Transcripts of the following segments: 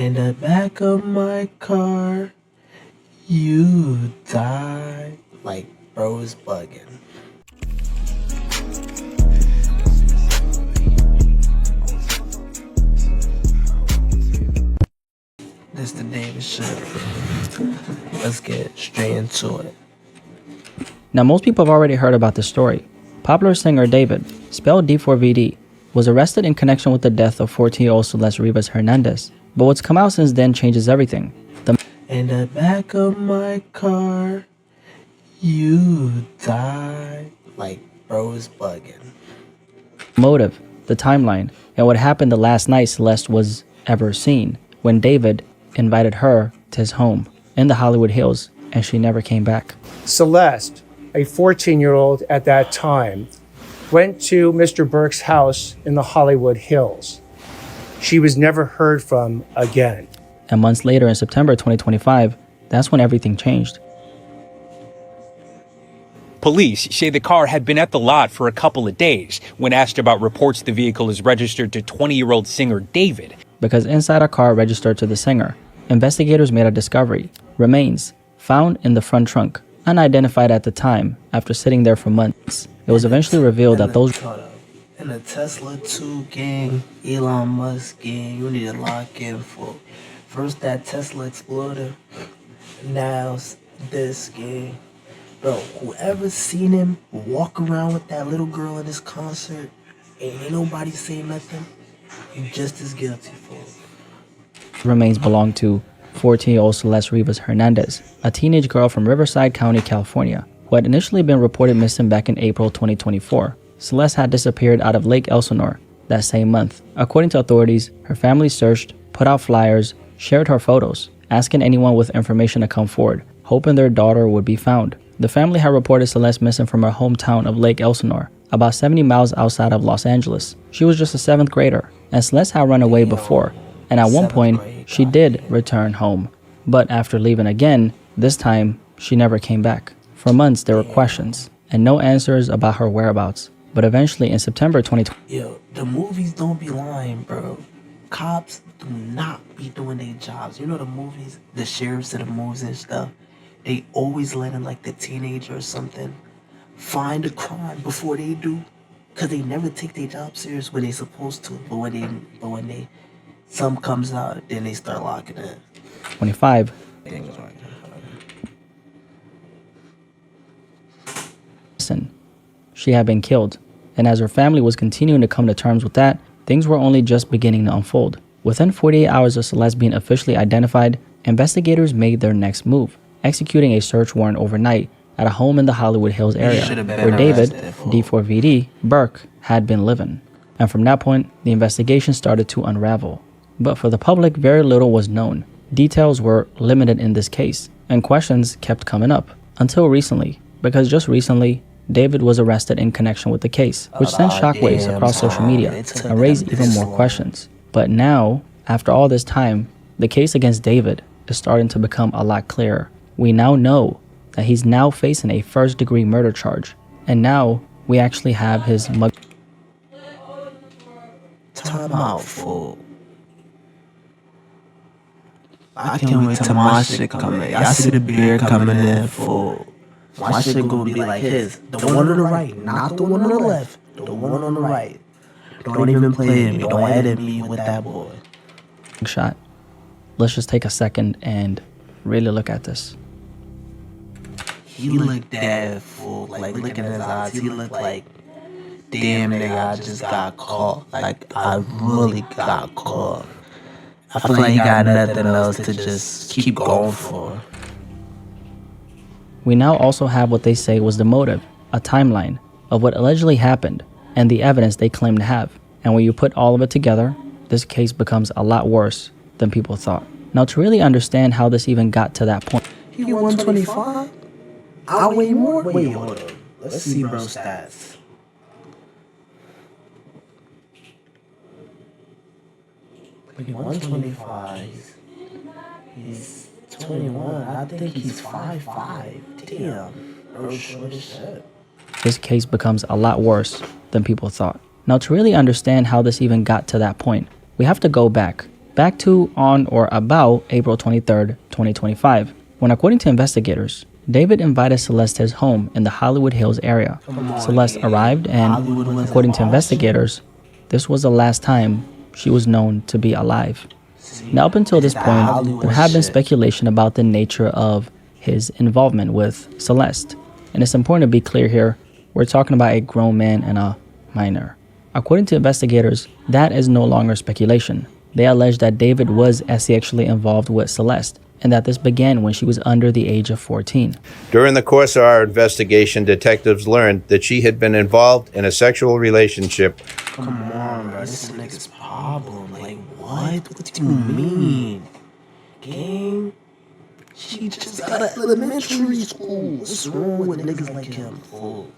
In the back of my car, you died. Like, bro is bugging. This the David shit. Let's get straight into it. Now, most people have already heard about this story. Popular singer David, spelled D4VD, was arrested in connection with the death of 14-year-old Celeste Rivas Hernandez. But what's come out since then changes everything. In the back of my car, you died. Like, bro is bugging. Motive, the timeline, and what happened the last night Celeste was ever seen, when David invited her to his home in the Hollywood Hills, and she never came back. Celeste, a 14-year-old at that time, went to Mr. Burke's house in the Hollywood Hills. She was never heard from again. And months later, in September 2025, that's when everything changed. Police say the car had been at the lot for a couple of days. When asked about reports the vehicle is registered to 20-year-old singer David. Because inside a car registered to the singer, investigators made a discovery. Remains found in the front trunk, unidentified at the time, after sitting there for months. It was eventually revealed that those... In the Tesla 2 gang, Elon Musk gang, you need to lock in for. First that Tesla exploded, now this gang. Bro, whoever seen him walk around with that little girl in this concert, ain't nobody say nothing, you just as guilty for it. Remains belonged to 14-year-old Celeste Rivas Hernandez, a teenage girl from Riverside County, California, who had initially been reported missing back in April 2024. Celeste had disappeared out of Lake Elsinore that same month. According to authorities, her family searched, put out flyers, shared her photos, asking anyone with information to come forward, hoping their daughter would be found. The family had reported Celeste missing from her hometown of Lake Elsinore, about 70 miles outside of Los Angeles. She was just a 7th grader, and Celeste had run away before, and at one point, she did return home. But after leaving again, this time, she never came back. For months, there were questions, and no answers about her whereabouts. But eventually, in September 2020... Yo, the movies don't be lying, bro. Cops do not be doing their jobs. You know the movies, the sheriffs of the movies and stuff, they always let in like the teenager or something find a crime before they do, because they never take their job serious when they supposed to. But when they some comes out, then they start locking it. 25. She had been killed, and as her family was continuing to come to terms with that, things were only just beginning to unfold. Within 48 hours of Celeste being officially identified, investigators made their next move, executing a search warrant overnight at a home in the Hollywood Hills area, where David, D4VD, Burke, had been living. And from that point, the investigation started to unravel. But for the public, very little was known. Details were limited in this case, and questions kept coming up, until recently, because just recently, David was arrested in connection with the case, which sent shockwaves across social media and raised even more questions. But now, after all this time, the case against David is starting to become a lot clearer. We now know that he's now facing a first-degree murder charge, and now we actually have his mug. Time out, fool. I can't wait till my shit come in. Y'all see the beer coming in, fool. My shit gonna be like his. The one on the right, not the one on the left. The one on the right. Don't even play me. Don't edit me with that boy. Shot. Let's just take a second and really look at this. He looked dead, fool. Like, look at his eyes. He looked like, damn, nigga, I just got caught. Like, I really got caught. I feel like he got nothing else to just keep going for. We now also have what they say was the motive, a timeline of what allegedly happened, and the evidence they claim to have. And when you put all of it together, this case becomes a lot worse than people thought. Now, to really understand how this even got to that point... He 125? I weigh more? Wait, hold up. Let's see bro stats. Wait, 125. He's 21. I think he's 5'5". Damn. Bro, short as shit. This case becomes a lot worse than people thought. Now, to really understand how this even got to that point, we have to go back back to on or about April 23rd, 2025, when, according to investigators, David invited Celeste to his home in the Hollywood Hills area. Celeste arrived, and according to investigators, this was the last time she was known to be alive. Now, up until this point, there had been speculation about the nature of his involvement with Celeste. And it's important to be clear here, we're talking about a grown man and a minor. According to investigators, that is no longer speculation. They allege that David was sexually involved with Celeste, and that this began when she was under the age of 14. During the course of our investigation, detectives learned that she had been involved in a sexual relationship. Come on, bro. This nigga's problem. Like, what? What do you mean? Gang? She just got out of elementary school. What's wrong with niggas like him? Fool?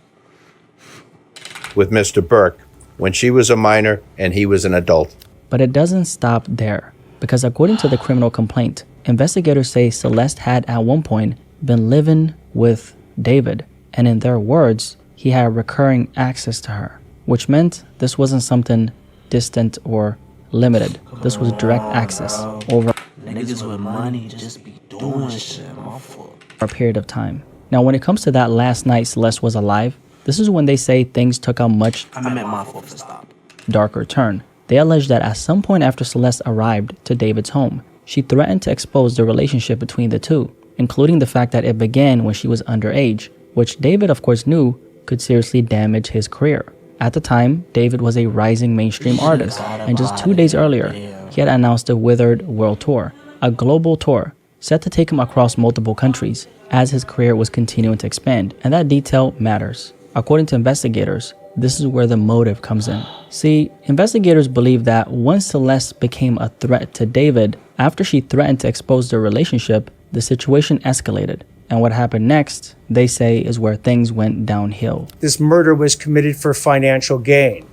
With Mr. Burke when she was a minor and he was an adult. But it doesn't stop there, because according to the criminal complaint, investigators say Celeste had at one point been living with David, and in their words, he had recurring access to her, which meant this wasn't something distant or limited. This was direct access over Niggas with money just be doing shit, my fault. a period of time. Now, when it comes to that last night Celeste was alive, this is when they say things took a much My fault for stop. darker turn. They allege that at some point after Celeste arrived to David's home, she threatened to expose the relationship between the two, including the fact that it began when she was underage, which David of course knew could seriously damage his career. At the time, David was a rising mainstream artist, and just 2 days earlier, he had announced the Withered World Tour, a global tour set to take him across multiple countries as his career was continuing to expand, and that detail matters. According to investigators, this is where the motive comes in. See, investigators believe that once Celeste became a threat to David, after she threatened to expose their relationship, the situation escalated. And what happened next, they say, is where things went downhill. This murder was committed for financial gain.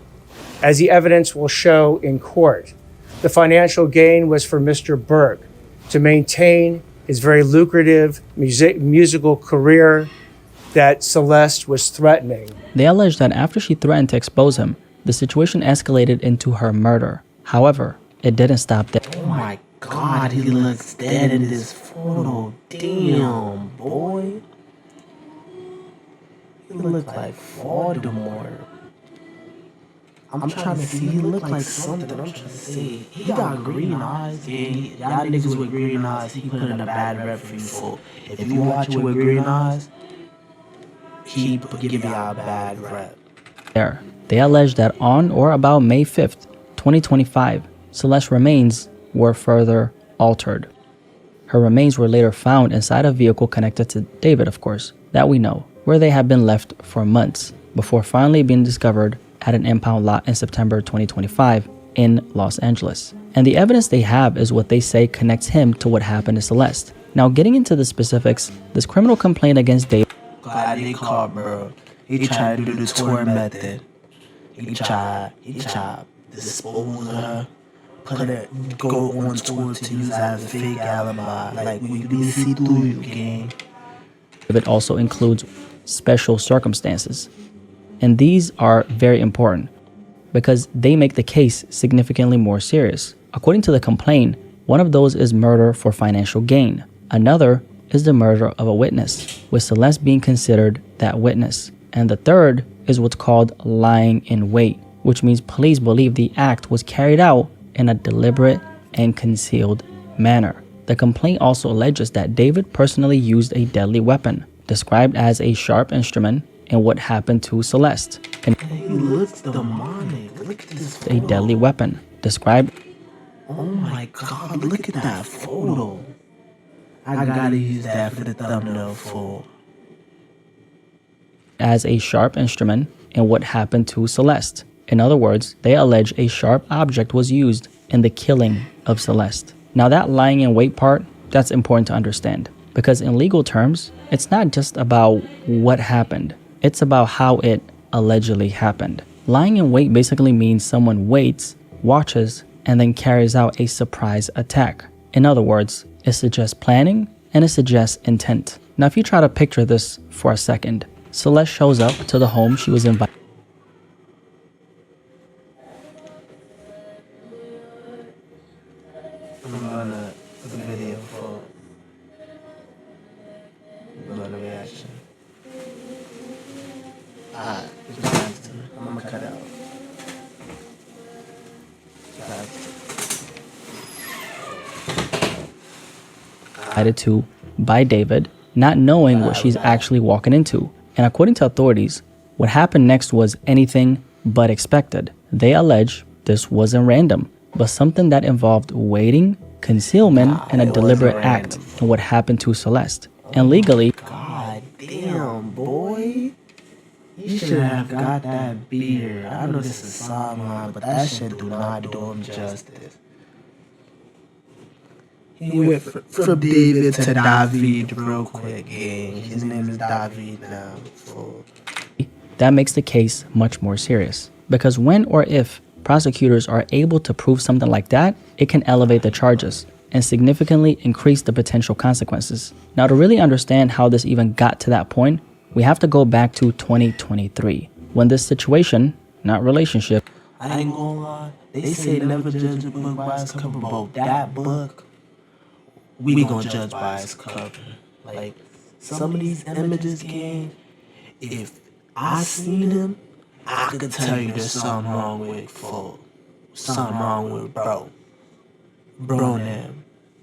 As the evidence will show in court, the financial gain was for Mr. Burke to maintain his very lucrative musical career that Celeste was threatening. They allege that after she threatened to expose him, the situation escalated into her murder. However, it didn't stop there. Oh my God, he looks dead in this photo. Damn, boy. He look like Voldemort. I'm trying to see. He look like something. I'm trying to see. He got green eyes. Y'all niggas with green eyes, he put in a bad rep for you. So if you watch it with green eyes, he give y'all a bad rep. There, they allege that on or about May 5th, 2025, Celeste's remains were further altered. Her remains were later found inside a vehicle connected to David, of course, that we know, where they had been left for months before finally being discovered at an impound lot in September 2025 in Los Angeles. And the evidence they have is what they say connects him to what happened to Celeste. Now, getting into the specifics, this criminal complaint against David. Glad they caught, bro. He tried to do the tour method. He tried dispose of her, go on tour to use as a fake alibi. Like, we really see through you, gang. It also includes special circumstances. And these are very important because they make the case significantly more serious. According to the complaint, one of those is murder for financial gain. Another is the murder of a witness, with Celeste being considered that witness. And the third is what's called lying in wait, which means police believe the act was carried out in a deliberate and concealed manner. The complaint also alleges that David personally used a deadly weapon, described as a sharp instrument, in what happened to Celeste. And He looks demonic. Look at this photo. a deadly weapon, described Oh my God, look at that photo. I gotta use that for the thumbnail for. as a sharp instrument in what happened to Celeste. In other words, they allege a sharp object was used in the killing of Celeste. Now, that lying in wait part, that's important to understand, because in legal terms, it's not just about what happened, it's about how it allegedly happened. Lying in wait basically means someone waits, watches, and then carries out a surprise attack. In other words, it suggests planning and it suggests intent. Now, if you try to picture this for a second, Celeste shows up to the home she was invited. the video for the reaction. Alright, I'm gonna cut out. Decided to by David, not knowing what she's actually walking into. And according to authorities, what happened next was anything but expected. They allege this wasn't random, but something that involved waiting, concealment, and a deliberate act in what happened to Celeste. And legally, God damn, boy. You should have got that beard. I know this is sideline, but that shit do not do him justice. He went from David to David real quick, gang. His name is David now. that makes the case much more serious. Because when or if prosecutors are able to prove something like that, it can elevate the charges and significantly increase the potential consequences. Now, to really understand how this even got to that point, we have to go back to 2023, when this situation, not relationship, I ain't gonna lie, they say never judge a book by its cover, but that book, we gonna judge by its cover. Like, some of these images, gang, if I seen them, I could tell you there's something wrong with folk. Something wrong with bro.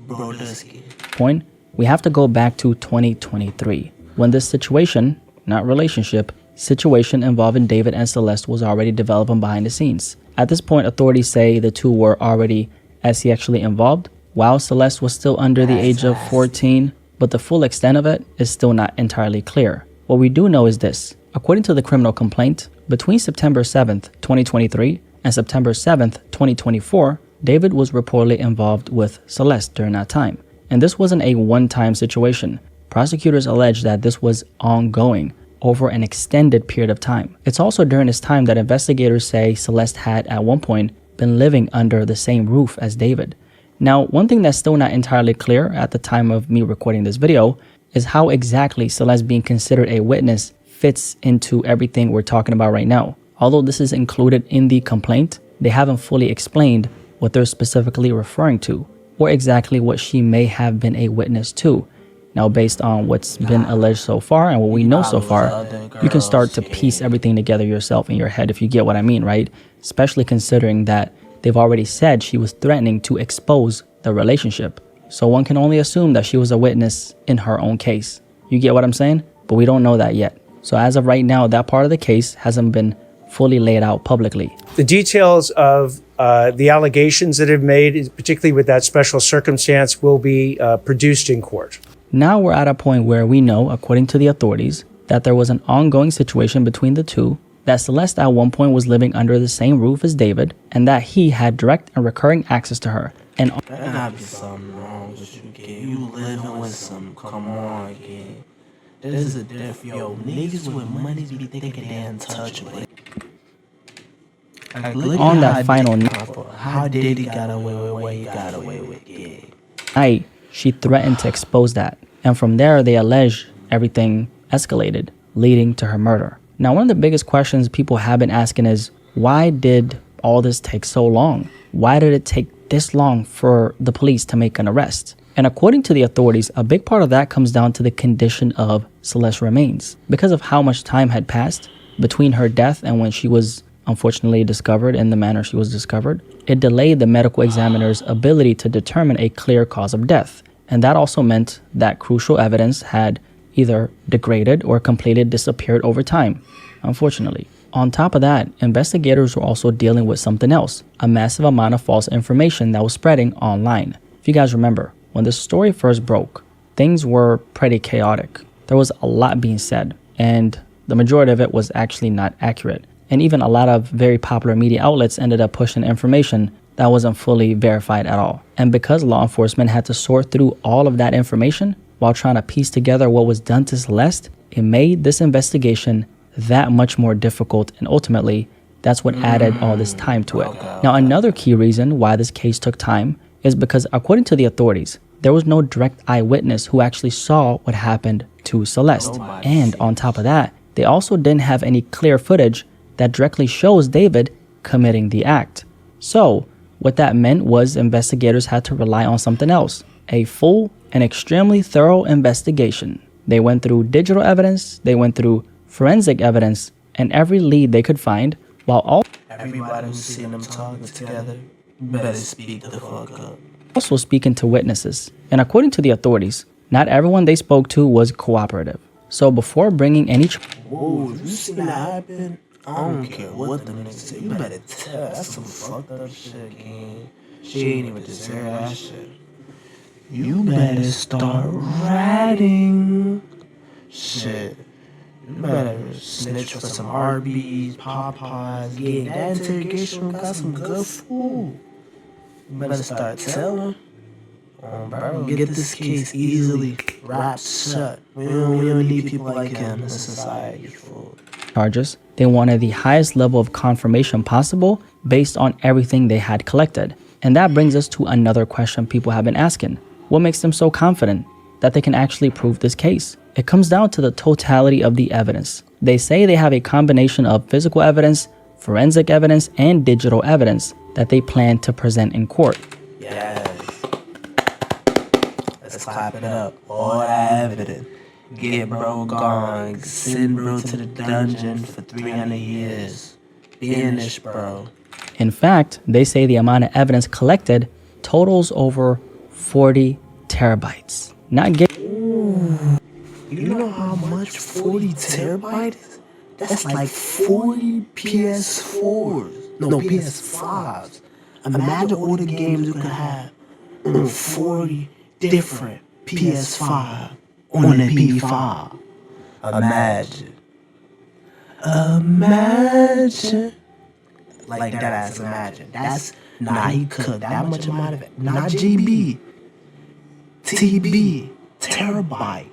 Brodusky. point, we have to go back to 2023, when this situation, not relationship, situation involving David and Celeste was already developing behind the scenes. At this point, authorities say the two were already sexually involved, while Celeste was still under the age of 14, but the full extent of it is still not entirely clear. What we do know is this. According to the criminal complaint, between September 7th, 2023 and September 7th, 2024, David was reportedly involved with Celeste during that time. And this wasn't a one-time situation. Prosecutors allege that this was ongoing over an extended period of time. It's also during this time that investigators say Celeste had at one point been living under the same roof as David. Now, one thing that's still not entirely clear at the time of me recording this video is how exactly Celeste being considered a witness fits into everything we're talking about right now. Although this is included in the complaint, they haven't fully explained what they're specifically referring to, or exactly what she may have been a witness to. Now, based on what's been alleged so far and what we know so far, you can start to piece everything together yourself in your head, if you get what I mean, right? Especially considering that they've already said she was threatening to expose the relationship. So one can only assume that she was a witness in her own case. You get what I'm saying? But we don't know that yet. So as of right now, that part of the case hasn't been fully laid out publicly. The details of the allegations that have made, particularly with that special circumstance, will be produced in court. Now we're at a point where we know, according to the authorities, that there was an ongoing situation between the two, that Celeste at one point was living under the same roof as David, and that he had direct and recurring access to her. And There gotta be something wrong with you, gang. You living with some, come on, gang. This is a different, yo, niggas with money be thinking they're untouchable. Like, look on at that how final how Diddy got away with what he got away with, gang. night, she threatened to expose that. And from there, they allege everything escalated, leading to her murder. Now, one of the biggest questions people have been asking is, why did all this take so long? Why did it take this long for the police to make an arrest? And according to the authorities, a big part of that comes down to the condition of Celeste's remains. Because of how much time had passed between her death and when she was unfortunately discovered in the manner she was discovered, it delayed the medical examiner's ability to determine a clear cause of death. And that also meant that crucial evidence had either degraded or completely disappeared over time, unfortunately. On top of that, investigators were also dealing with something else, a massive amount of false information that was spreading online. If you guys remember, when the story first broke, things were pretty chaotic. There was a lot being said, and the majority of it was actually not accurate. And even a lot of very popular media outlets ended up pushing information that wasn't fully verified at all. And because law enforcement had to sort through all of that information while trying to piece together what was done to Celeste, it made this investigation that much more difficult, and ultimately, that's what added all this time to it. Now, another key reason why this case took time is because, according to the authorities, there was no direct eyewitness who actually saw what happened to Celeste. And on top of that, they also didn't have any clear footage that directly shows David committing the act. So, what that meant was investigators had to rely on something else, a full and extremely thorough investigation. They went through digital evidence, they went through forensic evidence, and every lead they could find, while Everybody who's seen them talking together better speak the fuck up. also speaking to witnesses. And according to the authorities, not everyone they spoke to was cooperative. So before bringing any Whoa, you seen that happen? I don't care what the niggas say. You better tell. That's some fucked up shit, gang. She ain't even deserve that shit. You better start ratting. Shit. You better snitch for some Arby's, Popeyes. Yeah, that interrogation room got some good food. You better start telling. Bro, get this case easily wrapped shut. We don't need people like him in society, fool. charges, they wanted the highest level of confirmation possible based on everything they had collected. And that brings us to another question people have been asking. What makes them so confident that they can actually prove this case? It comes down to the totality of the evidence. They say they have a combination of physical evidence, forensic evidence, and digital evidence that they plan to present in court. Yes. Let's clap it up. All that evidence. Get bro gone. Send bro to the dungeon for 300 years. Finish bro. In fact, they say the amount of evidence collected totals over 40 terabytes. You know how much 40 terabytes is? That's like 40 PS4s. No, PS5s. Imagine all the games you could have on 40 different PS5 on a P5. Imagine. Like that ass imagine. That's not he could that much amount of it. Not GB. TB. Terabyte.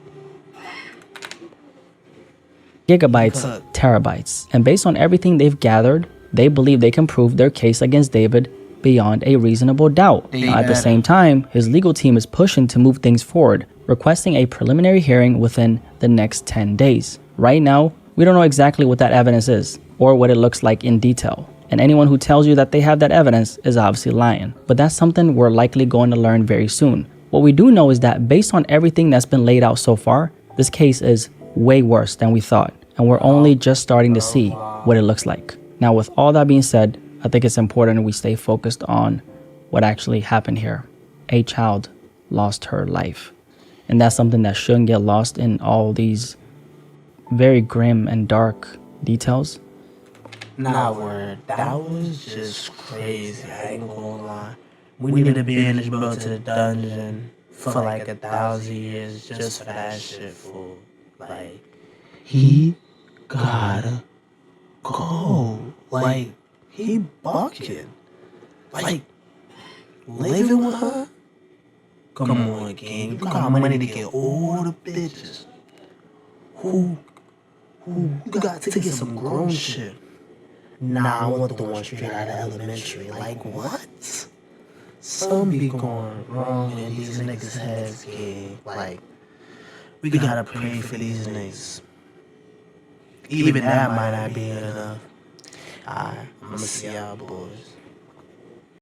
Gigabytes, terabytes. And based on everything they've gathered, they believe they can prove their case against David beyond a reasonable doubt. At the same time, his legal team is pushing to move things forward, requesting a preliminary hearing within the next 10 days. Right now, we don't know exactly what that evidence is or what it looks like in detail. And anyone who tells you that they have that evidence is obviously lying. But that's something we're likely going to learn very soon. What we do know is that based on everything that's been laid out so far, this case is way worse than we thought. And we're only just starting to see what it looks like. Now, with all that being said, I think it's important we stay focused on what actually happened here. A child lost her life. And that's something that shouldn't get lost in all these very grim and dark details. Nah, word. That was just crazy. I ain't gonna lie. We need to banish bro to the dungeon for like 1,000 years just for that shit, fool. Like, he gotta go. Like, he bucking. Like, living with her? Come on, gang. You got money to get all the bitches. Who you got to get some grown shit. Nah, I want the one straight out of elementary. Like, what? Some be going wrong in these niggas' heads, gang. Like, we gotta pray for these niggas. Even that might not be enough. Alright, I'ma see y'all boys.